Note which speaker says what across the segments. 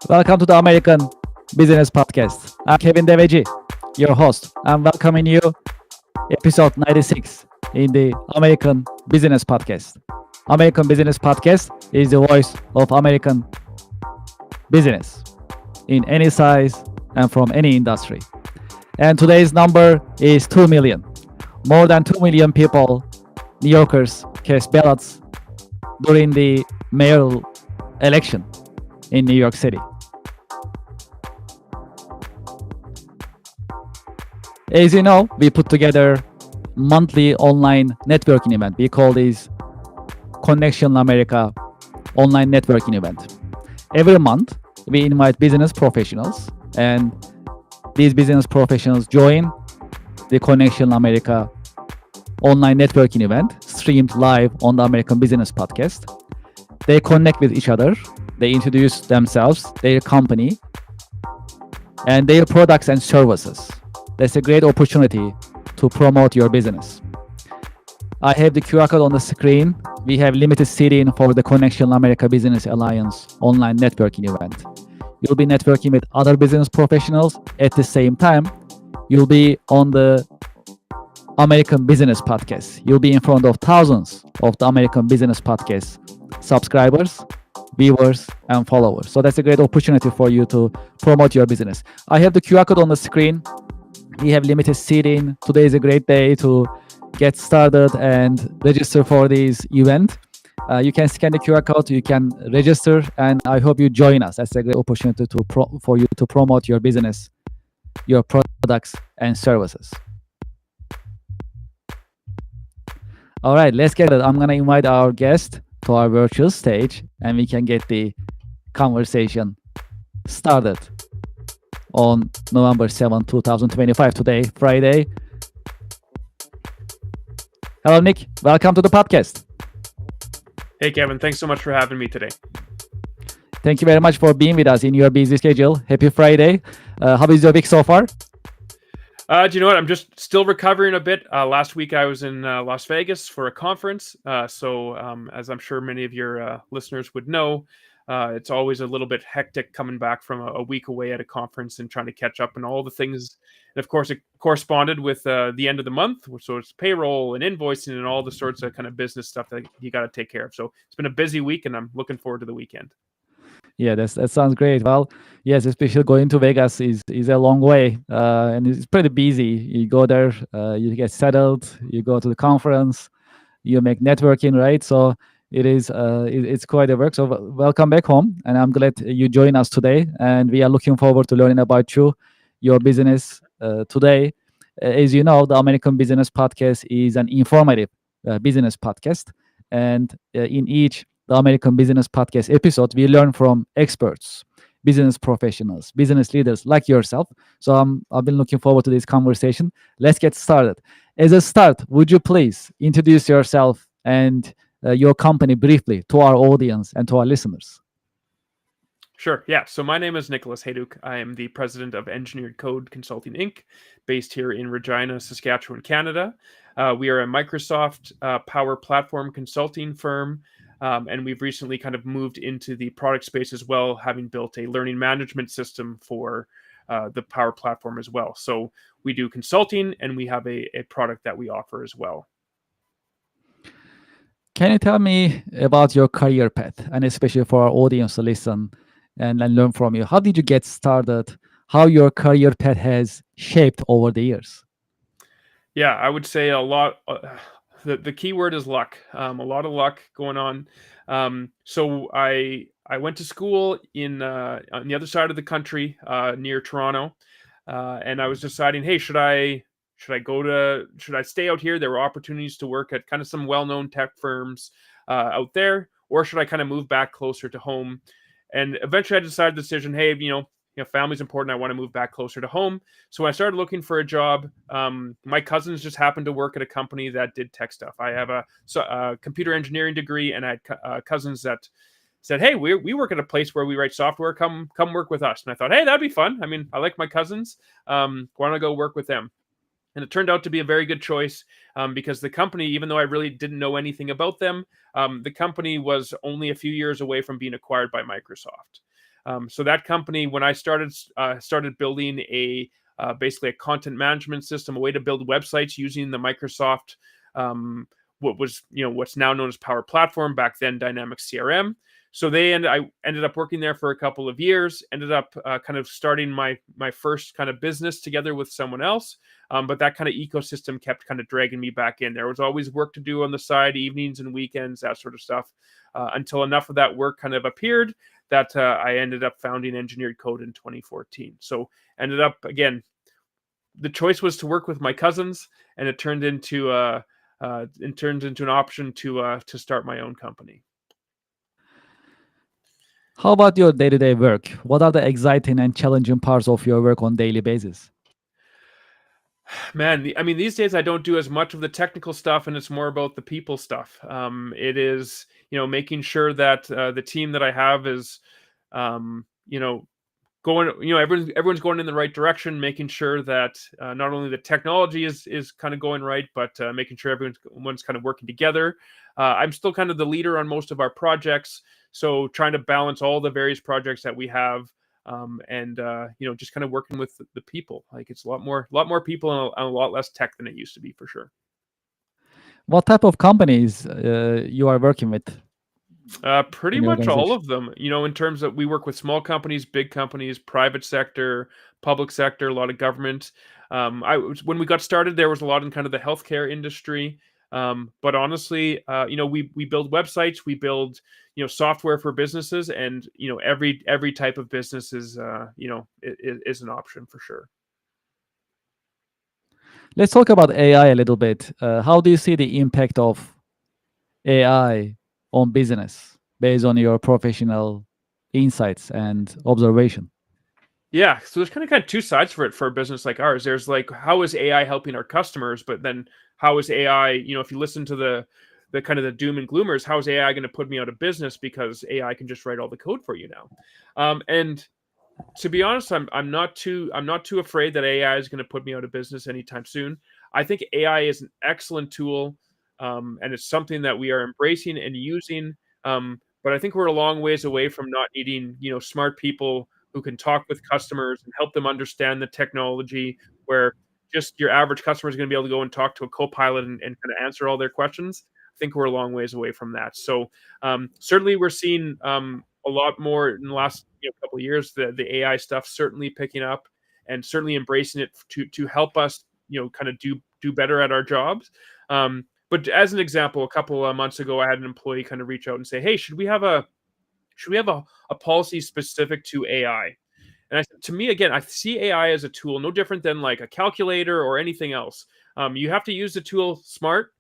Speaker 1: Welcome to the American Business Podcast. I'm Kevin Deveci, your host. I'm welcoming you episode 96 in the American Business Podcast. American Business Podcast is the voice of American business in any size and from any industry. And today's number is 2 million. More than 2 million people, New Yorkers, cast ballots during the mayoral election in New York City. As you know, we put together monthly online networking event. We call this Connectional America online networking event. Every month, we invite business professionals, and these business professionals join the Connectional America online networking event, streamed live on the American Business Podcast. They connect with each other. They introduce themselves, their company, and their products and services. That's a great opportunity to promote your business. I have the QR code on the screen. We have limited seating for the Connectional America Business Alliance online networking event. You'll be networking with other business professionals. At the same time, you'll be on the American Business Podcast. You'll be in front of thousands of the American Business Podcast subscribers, viewers, and followers. So that's a great opportunity for you to promote your business. I have the QR code on the screen. We have limited seating. Today is a great day to get started and register for this event. You can scan the QR code, you can register, and I hope you join us. That's a great opportunity for you to promote your business, your products and services. All right, let's get it. I'm going to invite our guest to our virtual stage, and we can get the conversation started on November 7, 2025, today, Friday. Hello, Nick. Welcome to the podcast.
Speaker 2: Hey, Kevin. Thanks so much for having me today.
Speaker 1: Thank you very much for being with us in your busy schedule. Happy Friday. How is your week so far?
Speaker 2: Do you know what? I'm just still recovering a bit. Last week, I was in Las Vegas for a conference. So as I'm sure many of your listeners would know, it's always a little bit hectic coming back from a week away at a conference and trying to catch up on all the things. And of course, it corresponded with the end of the month. So it's payroll and invoicing and all the sorts of kind of business stuff that you got to take care of. So it's been a busy week, and I'm looking forward to the weekend.
Speaker 1: Yeah, that sounds great. Well, yes, especially going to Vegas is a long way, and it's pretty busy. You go there, you get settled, you go to the conference, you make networking, right? So it's quite a work. So welcome back home, and I'm glad you join us today. And we are looking forward to learning about you, your business today. As you know, the American Business Podcast is an informative business podcast, and in each the American Business Podcast episode, we learn from experts, business professionals, business leaders like yourself. So I've been looking forward to this conversation. Let's get started. As a start, would you please introduce yourself and your company briefly to our audience and to our listeners?
Speaker 2: Sure. Yeah. So my name is Nicholas Hayduk. I am the president of Engineered Code Consulting Inc., based here in Regina, Saskatchewan, Canada. We are a Microsoft Power Platform consulting firm. And we've recently kind of moved into the product space as well, having built a learning management system for the Power Platform as well. So we do consulting, and we have a product that we offer as well.
Speaker 1: Can you tell me about your career path, and especially for our audience to listen and learn from you? How did you get started? How your career path has shaped over the years?
Speaker 2: Yeah, I would say a lot. The key word is luck. A lot of luck going on. So I went to school on the other side of the country, near Toronto, and I was deciding, hey, should I stay out here? There were opportunities to work at kind of some well-known tech firms out there, or should I kind of move back closer to home? And eventually, I decided the decision. Hey, family's important. I want to move back closer to home. So I started looking for a job. My cousins just happened to work at a company that did tech stuff. I have a computer engineering degree, and I had cousins that said, hey, we work at a place where we write software. Come work with us. And I thought, hey, that'd be fun. I mean, I like my cousins. Why don't I go work with them? And it turned out to be a very good choice because the company, even though I really didn't know anything about them, the company was only a few years away from being acquired by Microsoft. So that company, when I started building basically a content management system, a way to build websites using the Microsoft, what's now known as Power Platform, back then Dynamics CRM. So I ended up working there for a couple of years. Ended up kind of starting my first kind of business together with someone else. But that kind of ecosystem kept kind of dragging me back in. There was always work to do on the side, evenings and weekends, that sort of stuff, until enough of that work kind of appeared that I ended up founding Engineered Code in 2014. So ended up, again, the choice was to work with my cousins, and it turned into an option to start my own company.
Speaker 1: How about your day-to-day work? What are the exciting and challenging parts of your work on daily basis?
Speaker 2: Man, I mean, these days I don't do as much of the technical stuff, and it's more about the people stuff. It is, making sure that the team that I have is, um, you know, going, everyone's going in the right direction, making sure that not only the technology is kind of going right, but making sure everyone's kind of working together. I'm still kind of the leader on most of our projects, so trying to balance all the various projects that we have, and just kind of working with the people. Like, it's a lot more people and a lot less tech than it used to be, for sure.
Speaker 1: What type of companies you are working with
Speaker 2: Pretty
Speaker 1: in your
Speaker 2: much all
Speaker 1: organization?
Speaker 2: of them. In terms of, we work with small companies, big companies, private sector, public sector, a lot of government. When we got started, there was a lot in kind of the healthcare industry. But honestly, we build websites, we build software for businesses, and every type of business is an option, for sure.
Speaker 1: Let's talk about AI a little bit. How do you see the impact of AI on business based on your professional insights and observation?
Speaker 2: Yeah, so there's kind of two sides for it for a business like ours. There's like, how is AI helping our customers? But then how is AI, if you listen to the kind of the doom and gloomers, how is AI going to put me out of business because AI can just write all the code for you now? And to be honest, I'm not too afraid that AI is going to put me out of business anytime soon. I think AI is an excellent tool, and it's something that we are embracing and using. But I think we're a long ways away from not needing smart people who can talk with customers and help them understand the technology. Where just your average customer is going to be able to go and talk to a co-pilot and kind of answer all their questions. I think we're a long ways away from that. So certainly we're seeing a lot more in the last couple of years. The AI stuff certainly picking up, and certainly embracing it to help us kind of do better at our jobs. But as an example, a couple of months ago, I had an employee kind of reach out and say, "Hey, should we have a policy specific to AI?" And I said, to me, again, I see AI as a tool, no different than like a calculator or anything else. You have to use the tool smart,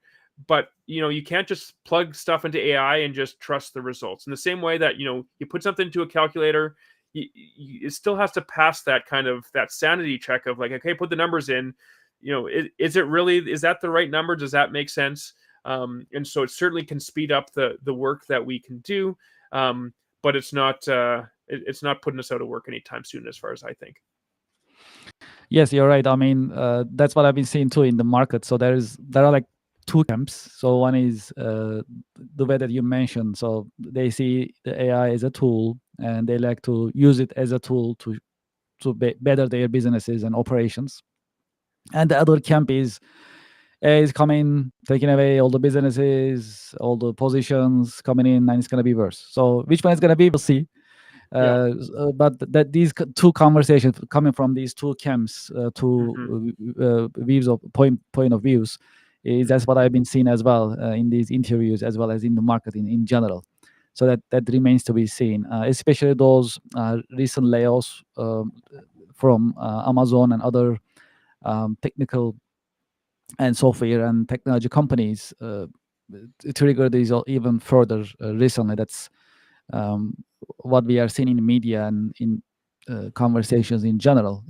Speaker 2: but you can't just plug stuff into AI and just trust the results. In the same way that you put something into a calculator, it still has to pass that sanity check of like, okay, put the numbers in. Is that the right number? Does that make sense? And so it certainly can speed up the work that we can do, but it's not putting us out of work anytime soon, as far as I think.
Speaker 1: Yes, you're right. I mean, that's what I've been seeing too in the market. So there are like two camps. So one is the way that you mentioned. So they see the AI as a tool, and they like to use it as a tool to better their businesses and operations. And the other camp is AI is coming, taking away all the businesses, all the positions coming in, and it's gonna be worse. So which one is gonna be? We'll see.
Speaker 2: Yeah.
Speaker 1: But that these two conversations coming from these two camps,
Speaker 2: Mhm.
Speaker 1: views of point of views, is that's what I've been seeing as well in these interviews, as well as in the market in general. So that remains to be seen, especially those recent layoffs from Amazon and other technical and software and technology companies triggered these even further recently. That's um, what we are seeing in media and in conversations in general.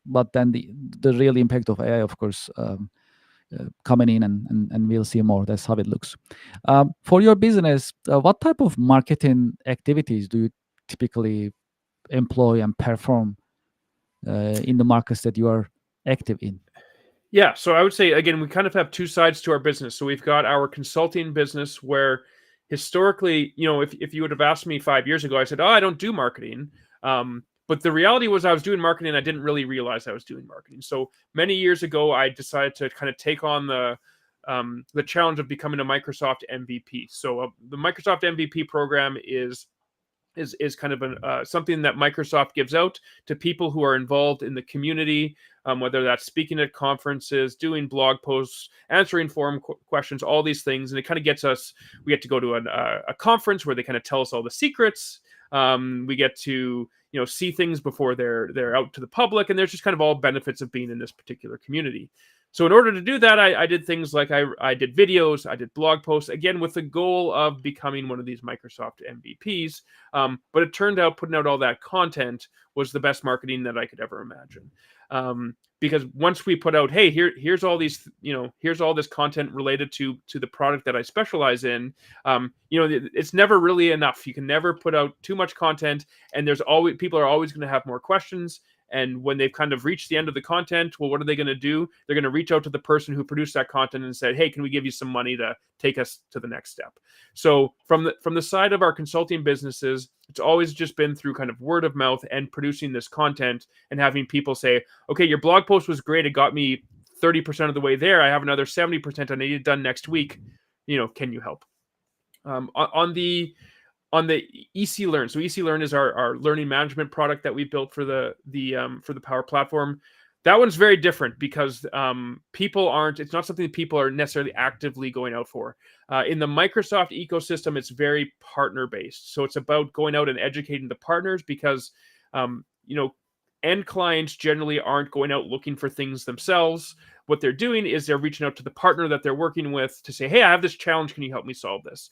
Speaker 1: But then the real impact of AI, of course, coming in, and we'll see more. That's how it looks. For your business, what type of marketing activities do you typically employ and perform in the markets that you are active in?
Speaker 2: Yeah, so I would say, again, we kind of have two sides to our business. So we've got our consulting business, where historically, if you would have asked me 5 years ago, I said, "Oh, I don't do marketing." But the reality was I was doing marketing and I didn't really realize I was doing marketing. So many years ago, I decided to kind of take on the challenge of becoming a Microsoft MVP. So the Microsoft MVP program is kind of something that Microsoft gives out to people who are involved in the community, whether that's speaking at conferences, doing blog posts, answering forum questions, all these things. And it kind of gets us, we get to go to a conference where they kind of tell us all the secrets. We get to see things before they're out to the public, and there's just kind of all benefits of being in this particular community. So in order to do that, I did things like I did videos, I did blog posts, again with the goal of becoming one of these Microsoft MVPs. But it turned out putting out all that content was the best marketing that I could ever imagine. Because once we put out, hey, here's all these, here's all this content related to the product that I specialize in. It's never really enough. You can never put out too much content, and people are always going to have more questions. And when they've kind of reached the end of the content, well, what are they going to do? They're going to reach out to the person who produced that content and say, hey, can we give you some money to take us to the next step? So from the side of our consulting businesses, it's always just been through kind of word of mouth and producing this content and having people say, okay, your blog post was great. It got me 30% of the way there. I have another 70% I need it done next week. Can you help? On the EC Learn. So EC Learn is our learning management product that we built for the Power Platform. That one's very different because it's not something that people are necessarily actively going out for. In the Microsoft ecosystem, it's very partner based. So it's about going out and educating the partners because end clients generally aren't going out looking for things themselves. What they're doing is they're reaching out to the partner that they're working with to say, hey, I have this challenge. Can you help me solve this?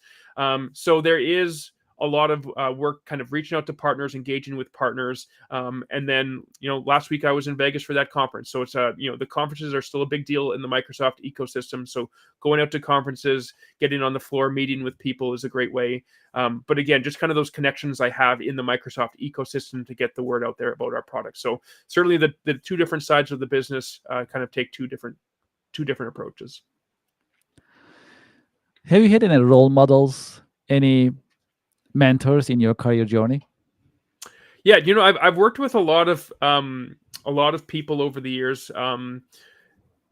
Speaker 2: So there is a lot of work kind of reaching out to partners, engaging with partners. And then, last week I was in Vegas for that conference. So it's, the conferences are still a big deal in the Microsoft ecosystem. So going out to conferences, getting on the floor, meeting with people is a great way. But again, just kind of those connections I have in the Microsoft ecosystem to get the word out there about our products. So certainly the two different sides of the business kind of take two different approaches.
Speaker 1: Have you had any role models, any mentors in your career journey?
Speaker 2: Yeah, I've worked with a lot of people over the years,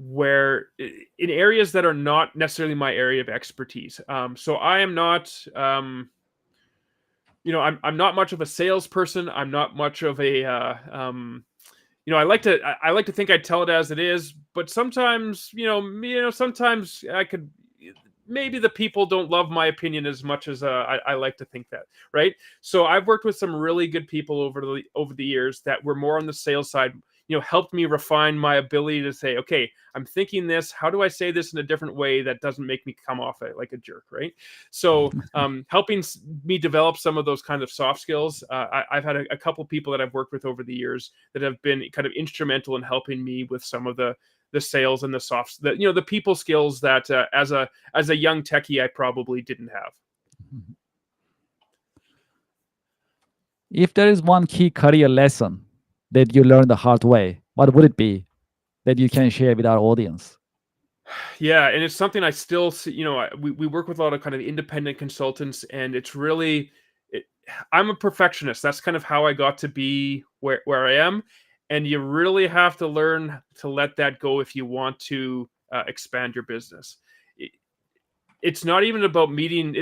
Speaker 2: where in areas that are not necessarily my area of expertise. So I am not, I'm not much of a salesperson. I'm not much of a, I like to think I tell it as it is, but sometimes, sometimes I could. Maybe the people don't love my opinion as much as I like to think that, right? So I've worked with some really good people over the years that were more on the sales side, helped me refine my ability to say, okay, I'm thinking this. How do I say this in a different way that doesn't make me come off like a jerk, right? So helping me develop some of those kind of soft skills. I've had a couple people that I've worked with over the years that have been kind of instrumental in helping me with some of the sales and the softs, the people skills that as a young techie, I probably didn't have.
Speaker 1: If there is one key career lesson that you learned the hard way, what would it be that you can share with our audience?
Speaker 2: Yeah, and it's something I still see, we work with a lot of kind of independent consultants, and it's really, I'm a perfectionist. That's kind of how I got to be where I am. And you really have to learn to let that go if you want to expand your business. It's not even about meeting.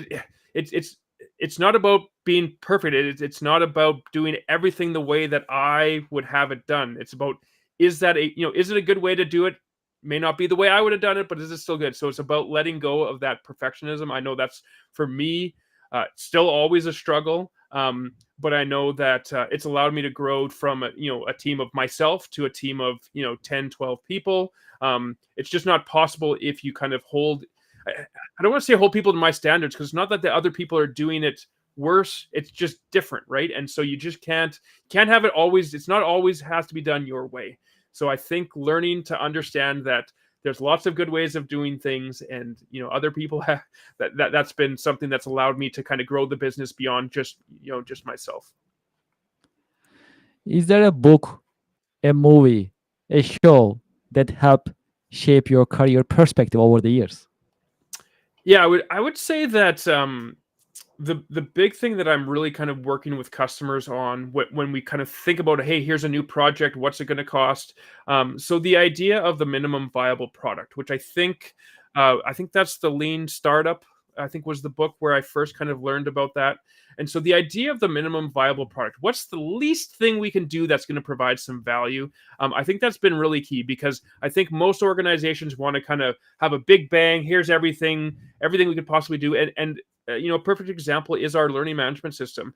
Speaker 2: It's not about being perfect. It's not about doing everything the way that I would have it done. It's about, is it a good way to do it? May not be the way I would have done it, but is it still good? So it's about letting go of that perfectionism. I know that's, for me, still always a struggle. But I know that it's allowed me to grow from a team of myself to a team of 10, 12 people. It's just not possible if you kind of I don't want to say hold people to my standards, because it's not that the other people are doing it worse. It's just different, right? And so you just can't have it always. It's not always has to be done your way. So I think learning to understand that there's lots of good ways of doing things, and other people have that's been something that's allowed me to kind of grow the business beyond just myself.
Speaker 1: Is there a book, a movie, a show that helped shape your career perspective over the years?
Speaker 2: Yeah, I would say that The big thing that I'm really kind of working with customers on when we kind of think about, hey, here's a new project, what's it going to cost? So the idea of the minimum viable product, which I think that's the Lean Startup. I think was the book where I first kind of learned about that. And so the idea of the minimum viable product, what's the least thing we can do that's going to provide some value? I think that's been really key because I think most organizations want to kind of have a big bang. Here's everything we could possibly do, and a perfect example is our learning management system.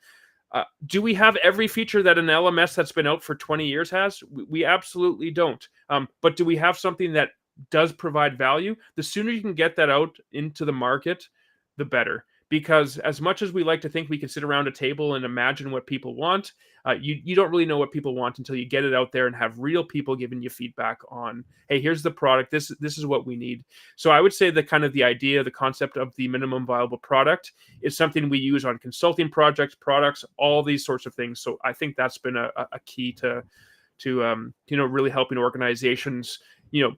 Speaker 2: Do we have every feature that an LMS that's been out for 20 years has? We absolutely don't. But do we have something that does provide value? The sooner you can get that out into the market, the better. Because as much as we like to think we can sit around a table and imagine what people want, you don't really know what people want until you get it out there and have real people giving you feedback on, hey, here's the product. This is what we need. So I would say that kind of the idea, the concept of the minimum viable product is something we use on consulting projects, products, all these sorts of things. So I think that's been a key to really helping organizations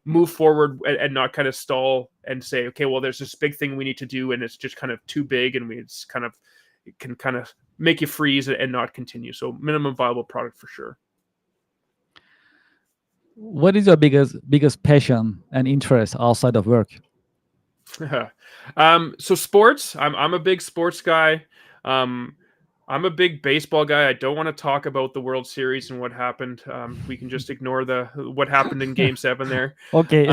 Speaker 2: move forward and not kind of stall and say, okay, well, there's this big thing we need to do and it's just kind of too big and it can kind of make you freeze and not continue. So minimum viable product for sure.
Speaker 1: What is your biggest passion and interest outside of work?
Speaker 2: So sports. I'm a big sports guy. I'm a big baseball guy. I don't want to talk about the World Series and what happened. We can just ignore what happened in Game 7 there.
Speaker 1: Okay.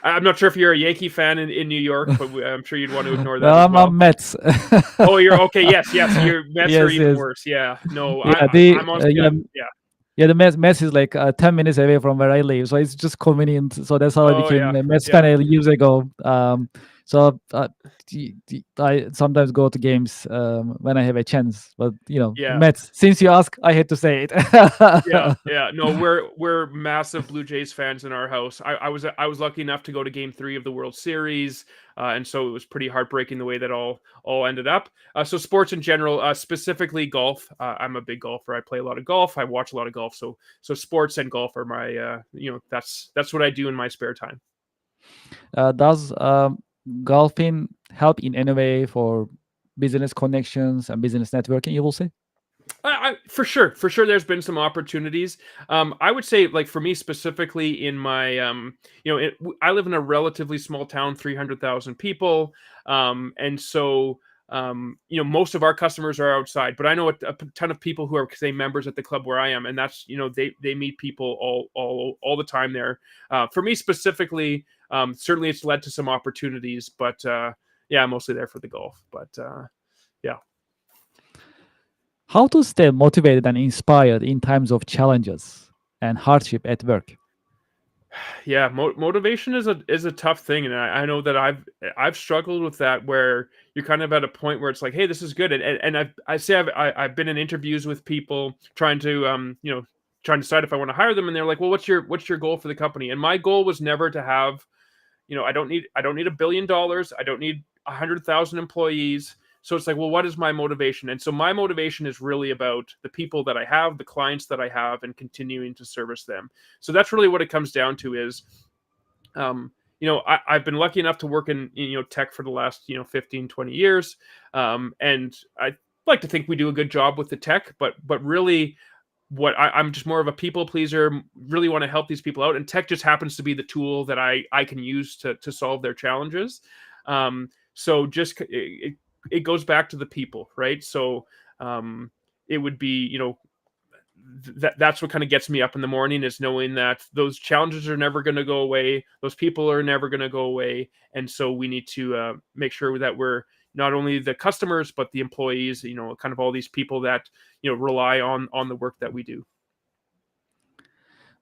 Speaker 2: I'm not sure if you're a Yankee fan in New York, but I'm sure you'd want to ignore that
Speaker 1: No,
Speaker 2: as
Speaker 1: I'm
Speaker 2: well.
Speaker 1: Mets.
Speaker 2: Oh, you're okay. Yes. Your Mets
Speaker 1: Yes,
Speaker 2: are even
Speaker 1: yes.
Speaker 2: worse. Yeah. No,
Speaker 1: Yeah,
Speaker 2: I'm honestly, yeah.
Speaker 1: Yeah, the Mets is like 10 minutes away from where I live, so it's just convenient. So that's how I
Speaker 2: Oh,
Speaker 1: became
Speaker 2: yeah.
Speaker 1: a Mets
Speaker 2: Yeah.
Speaker 1: fan years ago. So I sometimes go to games when I have a chance. But
Speaker 2: Yeah.
Speaker 1: Mets. Since you ask, I had to say it.
Speaker 2: Yeah. No, we're massive Blue Jays fans in our house. I was lucky enough to go to Game 3 of the World Series, and so it was pretty heartbreaking the way that all ended up. So sports in general, specifically golf. I'm a big golfer. I play a lot of golf. I watch a lot of golf. So sports and golf are my that's what I do in my spare time.
Speaker 1: Does golfing help in any way for business connections and business networking? You will say.
Speaker 2: For sure, there's been some opportunities. I would say, like for me specifically, in my, I live in a relatively small town, 300,000 people, and so most of our customers are outside. But I know a ton of people who are, say, members at the club where I am, and that's they meet people all the time there. For me specifically, certainly it's led to some opportunities, but yeah, I'm mostly there for the golf. But yeah.
Speaker 1: How to stay motivated and inspired in times of challenges and hardship at work?
Speaker 2: Yeah, motivation is a tough thing, and I know that I've struggled with that, where you're kind of at a point where it's like, hey, this is good, and I've been in interviews with people trying to trying to decide if I want to hire them, and they're like, well, what's your goal for the company? And my goal was never to have, I don't need $1 billion, I don't need 100,000 employees. So it's like, well, what is my motivation? And so my motivation is really about the people that I have, the clients that I have, and continuing to service them. So that's really what it comes down to is, I've been lucky enough to work in tech for the last 15, 20 years. And I like to think we do a good job with the tech, but really I'm just more of a people pleaser, really want to help these people out. And tech just happens to be the tool that I can use to solve their challenges. So just it goes back to the people, right? So it would be, that's what kind of gets me up in the morning, is knowing that those challenges are never going to go away. Those people are never going to go away. And so we need to make sure that we're not only the customers, but the employees, kind of all these people that, rely on the work that we do.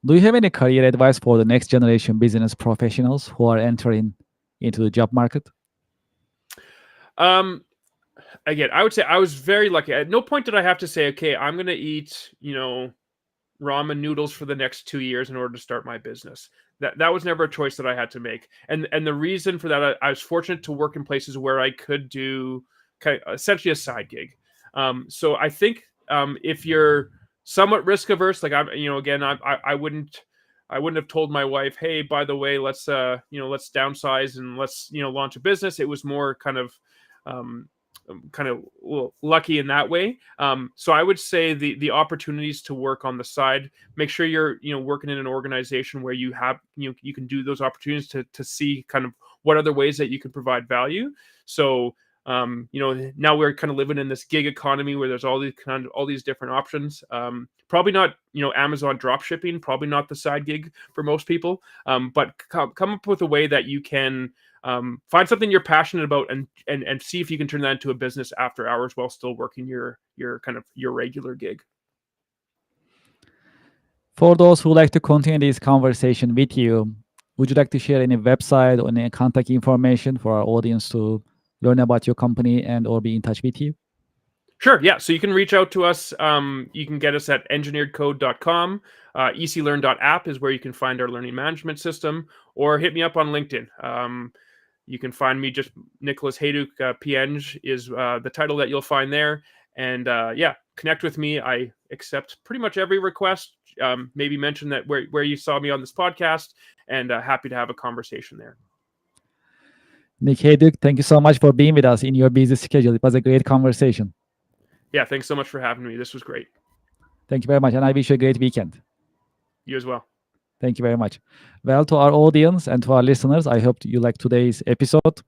Speaker 1: Do you have any career advice for the next generation business professionals who are entering into the job market?
Speaker 2: Again, I would say I was very lucky. At no point did I have to say, okay, I'm going to eat, ramen noodles for the next 2 years in order to start my business. That was never a choice that I had to make. And the reason for that, I was fortunate to work in places where I could do essentially a side gig. So I think if you're somewhat risk averse, like again, I wouldn't have told my wife, hey, by the way, let's downsize and let's launch a business. It was more kind of kind of lucky in that way. So I would say the opportunities to work on the side, make sure you're working in an organization where you have you can do those opportunities to see kind of what other ways that you can provide value. So now we're kind of living in this gig economy where there's all these different options. Probably not Amazon drop shipping, probably not the side gig for most people, but come up with a way that you can find something you're passionate about and see if you can turn that into a business after hours while still working your regular gig.
Speaker 1: For those who like to continue this conversation with you, would you like to share any website or any contact information for our audience to learn about your company and or be in touch with you?
Speaker 2: Sure. Yeah. So you can reach out to us. You can get us at engineeredcode.com. eclearn.app is where you can find our learning management system, or hit me up on LinkedIn. You can find me just Nicholas Hayduk, PNG is the title that you'll find there. And connect with me. I accept pretty much every request. Maybe mention that where you saw me on this podcast, and happy to have a conversation there.
Speaker 1: Nick Hayduk, thank you so much for being with us in your busy schedule. It was a great conversation.
Speaker 2: Yeah, thanks so much for having me. This was great.
Speaker 1: Thank you very much, and I wish you a great weekend.
Speaker 2: You as well.
Speaker 1: Thank you very much. Well, to our audience and to our listeners, I hope you like today's episode.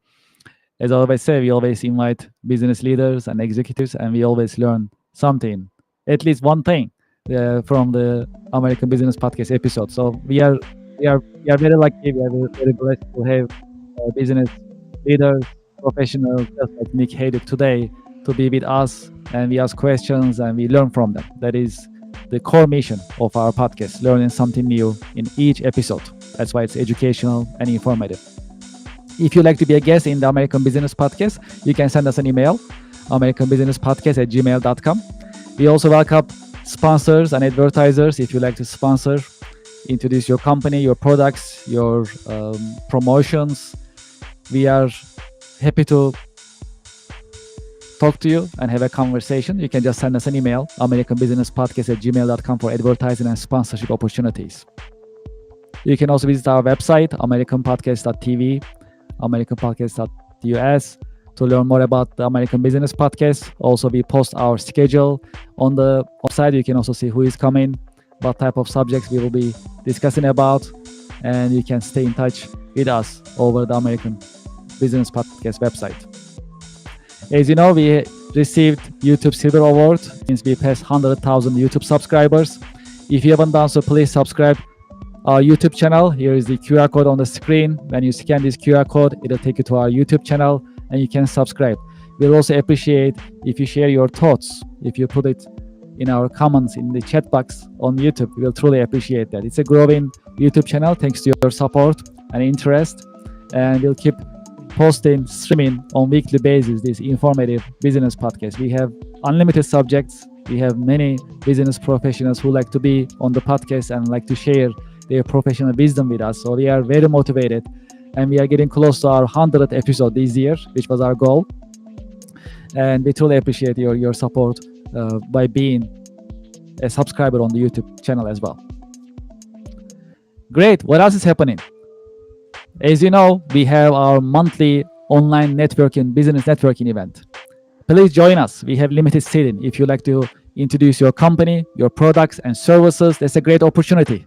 Speaker 1: As I always say, we always invite business leaders and executives, and we always learn something, at least one thing, from the American Business Podcast episode. So we are very lucky. We are very blessed to have business leaders, professionals, just like Nick Hayduk today, to be with us, and we ask questions and we learn from them. That is the core mission of our podcast, learning something new in each episode. That's why it's educational and informative. If you'd like to be a guest in the American Business Podcast, you can send us an email, americanbusinesspodcast@gmail.com. We also welcome sponsors and advertisers. If you'd like to sponsor, introduce your company, your products, your promotions, we are happy to talk to you and have a conversation. You can just send us an email, americanbusinesspodcast@gmail.com, for advertising and sponsorship opportunities. You can also visit our website, americanpodcast.tv, americanpodcast.us, to learn more about the American Business Podcast. Also, we post our schedule on the website. You can also see who is coming, what type of subjects we will be discussing about, and you can stay in touch with us over the American Business Podcast website. As you know, we received YouTube Silver Award since we passed 100,000 YouTube subscribers. If you haven't done so, please subscribe our YouTube channel. Here is the QR code on the screen. When you scan this QR code, it'll take you to our YouTube channel and you can subscribe. We'll also appreciate if you share your thoughts, if you put it in our comments in the chat box on YouTube. We will truly appreciate that. It's a growing YouTube channel thanks to your support and interest, and we'll keep posting, streaming on weekly basis this informative business podcast. We have unlimited subjects. We have many business professionals who like to be on the podcast and like to share their professional wisdom with us. So we are very motivated, and we are getting close to our 100th episode this year, which was our goal. And we truly appreciate your support by being a subscriber on the YouTube channel as well. Great. What else is happening? As you know, we have our monthly online networking, business networking event. Please join us. We have limited seating. If you'd like to introduce your company, your products and services, that's a great opportunity.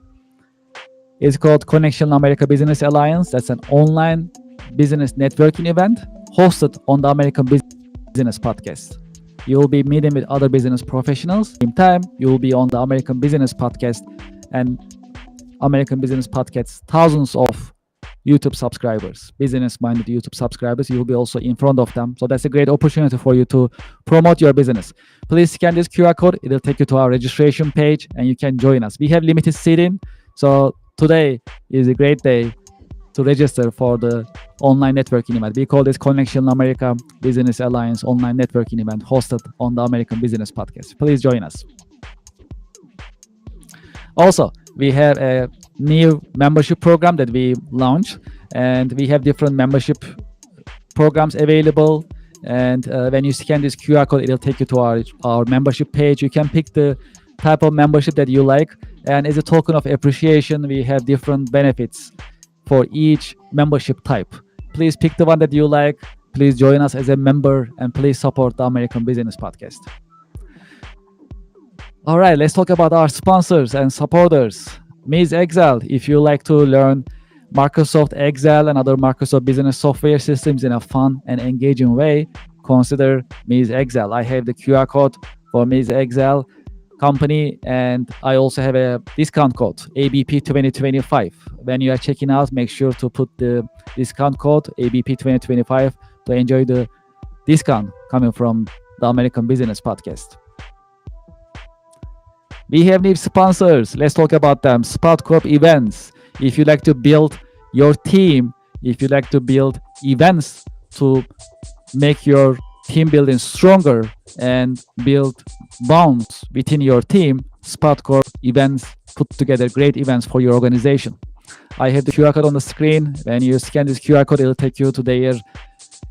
Speaker 1: It's called Connectional America Business Alliance. That's an online business networking event hosted on the American Business Podcast. You will be meeting with other business professionals. Same time, you will be on the American Business Podcast, and American Business Podcast's thousands of YouTube subscribers, business-minded YouTube subscribers. You will be also in front of them. So that's a great opportunity for you to promote your business. Please scan this QR code. It'll take you to our registration page and you can join us. We have limited seating. So today is a great day to register for the online networking event. We call this Connectional America Business Alliance online networking event hosted on the American Business Podcast. Please join us. Also, we have a new membership program that we launched, and we have different membership programs available. And when you scan this QR code, it'll take you to our membership page. You can pick the type of membership that you like. And as a token of appreciation, we have different benefits for each membership type. Please pick the one that you like. please join us as a member and please support the American Business Podcast. All right, let's talk about our sponsors and supporters. Ms. Excel, if you like to learn Microsoft Excel and other Microsoft business software systems in a fun and engaging way, consider Ms. Excel. I have the QR code for Ms. Excel company, and I also have a discount code, ABP 2025. When you are checking out, make sure to put the discount code ABP 2025 to enjoy the discount coming from the American Business Podcast. We have new sponsors. Let's talk about them. SpotCorp Events. If you like to build your team, if you like to build events to make your team building stronger and build bonds within your team, SpotCorp Events put together great events for your organization. I have the QR code on the screen. When you scan this QR code, it will take you to their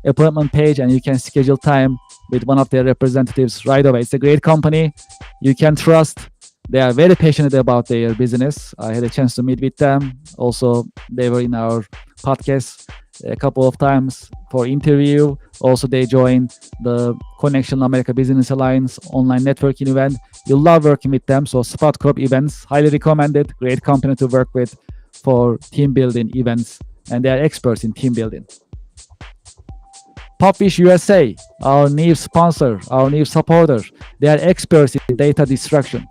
Speaker 1: appointment page and you can schedule time with one of their representatives right away. It's a great company you can trust. They are very passionate about their business. I had a chance to meet with them. Also, they were in our podcast a couple of times for interview. Also, they joined the Connectional America Business Alliance online networking event. You'll love working with them. So SpotCorp Events, highly recommended. Great company to work with for team building events. And they are experts in team building. Pupfish USA, our new sponsor, our new supporter. They are experts in data destruction.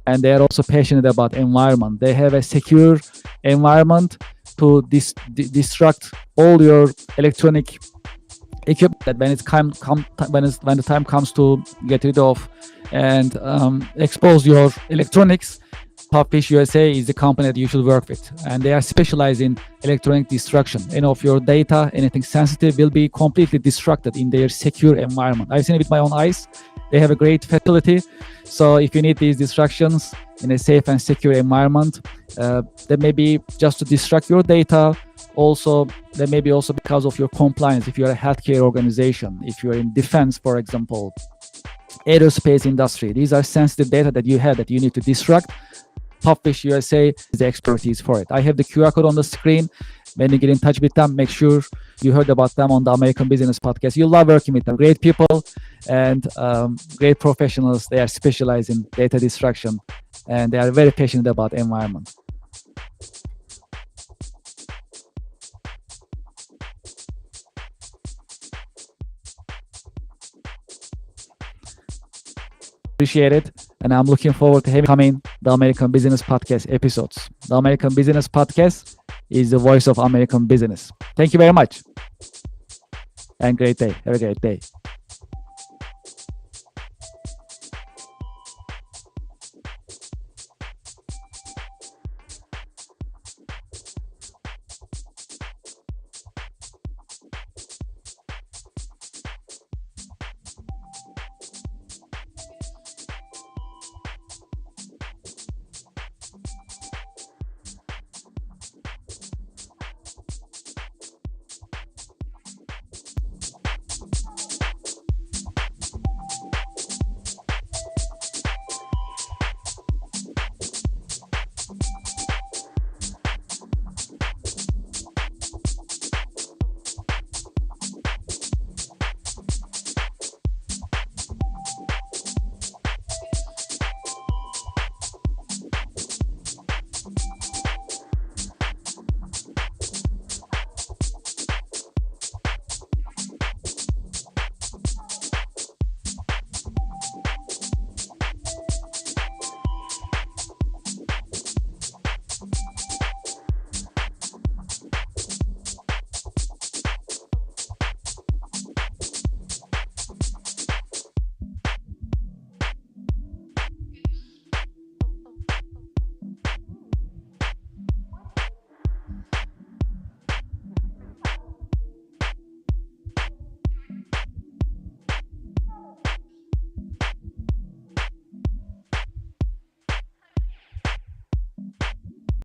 Speaker 1: And they are also passionate about environment. They have a secure environment to destruct all your electronic equipment that when the time comes to get rid of and expose your electronics. Pupfish USA is the company that you should work with, and they are specialized in electronic destruction. Any of your data, anything sensitive, will be completely destructed in their secure environment. I've seen it with my own eyes. They have a great facility. So if you need these distractions in a safe and secure environment, that may be just to destruct your data. Also, that may be also because of your compliance. If you're a healthcare organization, if you're in defense, for example, aerospace industry, these are sensitive data that you have that you need to destruct. Pupfish USA is the expertise for it. I have the QR code on the screen. When you get in touch with them, make sure you heard about them on the American Business Podcast. You'll love working with them. Great people and great professionals. They are specialized in data destruction and they are very passionate about environment. Appreciate it, and I'm looking forward to having coming the American Business Podcast episodes. The American Business Podcast is the voice of American business. Thank you very much, and great day. Have a great day.